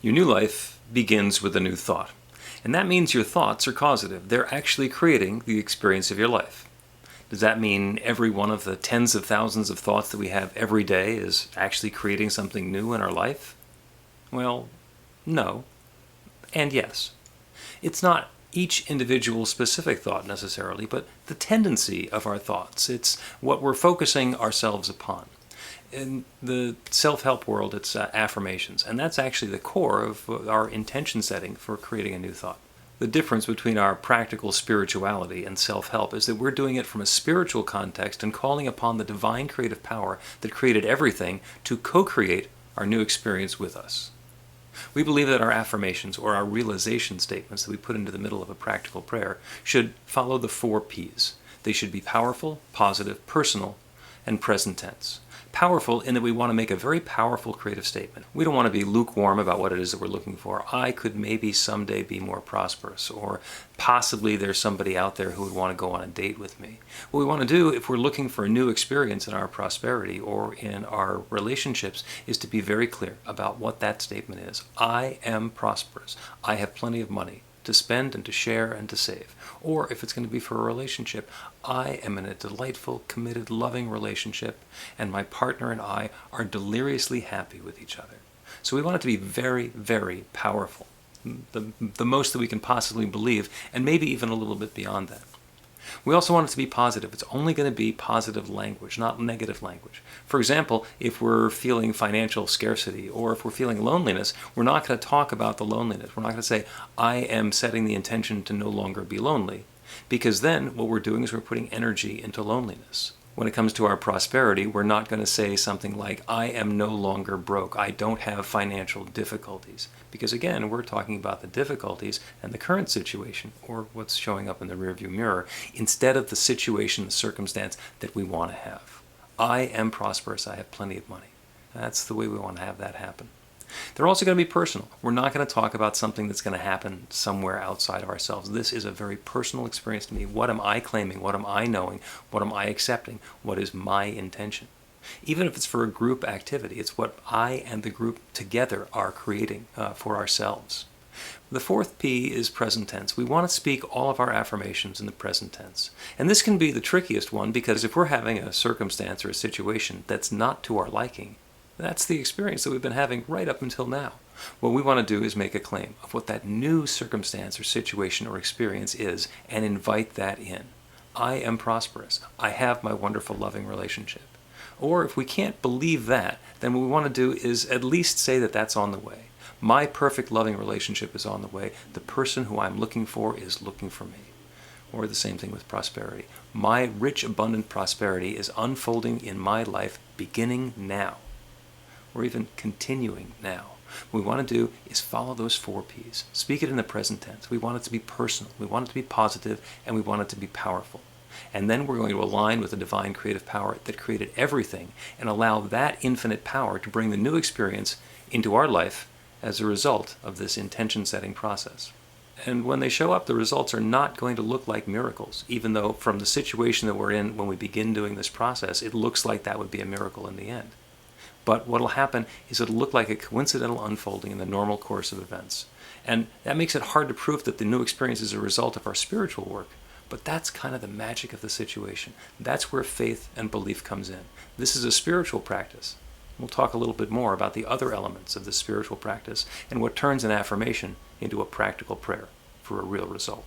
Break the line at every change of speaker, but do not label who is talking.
Your new life begins with a new thought. And that means your thoughts are causative. They're actually creating the experience of your life. Does that mean every one of the tens of thousands of thoughts that we have every day is actually creating something new in our life? Well, no. And yes. It's not each individual specific thought necessarily, but the tendency of our thoughts. It's what we're focusing ourselves upon. In the self-help world, it's affirmations, and that's actually the core of our intention setting for creating a new thought. The difference between our practical spirituality and self-help is that we're doing it from a spiritual context and calling upon the divine creative power that created everything to co-create our new experience with us. We believe that our affirmations, or our realization statements that we put into the middle of a practical prayer, should follow the 4 Ps. They should be powerful, positive, personal, and present tense. Powerful in that we want to make a very powerful creative statement. We don't want to be lukewarm about what it is that we're looking for. I could maybe someday be more prosperous, or possibly there's somebody out there who would want to go on a date with me. What we want to do if we're looking for a new experience in our prosperity or in our relationships is to be very clear about what that statement is. I am prosperous. I have plenty of money to spend and to share and to save. Or if it's going to be for a relationship, I am in a delightful, committed, loving relationship, and my partner and I are deliriously happy with each other. So we want it to be very, very powerful, the most that we can possibly believe, and maybe even a little bit beyond that. We also want it to be positive. It's only going to be positive language, not negative language. For example, if we're feeling financial scarcity or if we're feeling loneliness, we're not going to talk about the loneliness. We're not going to say, I am setting the intention to no longer be lonely, because then what we're doing is we're putting energy into loneliness. When it comes to our prosperity, we're not going to say something like, I am no longer broke, I don't have financial difficulties. Because again, we're talking about the difficulties and the current situation, or what's showing up in the rearview mirror, instead of the situation, the circumstance that we want to have. I am prosperous, I have plenty of money. That's the way we want to have that happen. They're also going to be personal. We're not going to talk about something that's going to happen somewhere outside of ourselves. This is a very personal experience to me. What am I claiming? What am I knowing? What am I accepting? What is my intention? Even if it's for a group activity, it's what I and the group together are creating for ourselves. The 4th P is present tense. We want to speak all of our affirmations in the present tense. And this can be the trickiest one, because if we're having a circumstance or a situation that's not to our liking, that's the experience that we've been having right up until now. What we want to do is make a claim of what that new circumstance or situation or experience is and invite that in. I am prosperous. I have my wonderful, loving relationship. Or if we can't believe that, then what we want to do is at least say that that's on the way. My perfect, loving relationship is on the way. The person who I'm looking for is looking for me. Or the same thing with prosperity. My rich, abundant prosperity is unfolding in my life beginning now, or even continuing now. What we want to do is follow those 4 Ps. Speak it in the present tense. We want it to be personal. We want it to be positive, and we want it to be powerful. And then we're going to align with the divine creative power that created everything and allow that infinite power to bring the new experience into our life as a result of this intention-setting process. And when they show up, the results are not going to look like miracles, even though from the situation that we're in when we begin doing this process, it looks like that would be a miracle in the end. But what will happen is it'll look like a coincidental unfolding in the normal course of events. And that makes it hard to prove that the new experience is a result of our spiritual work. But that's kind of the magic of the situation. That's where faith and belief comes in. This is a spiritual practice. We'll talk a little bit more about the other elements of this spiritual practice and what turns an affirmation into a practical prayer for a real result.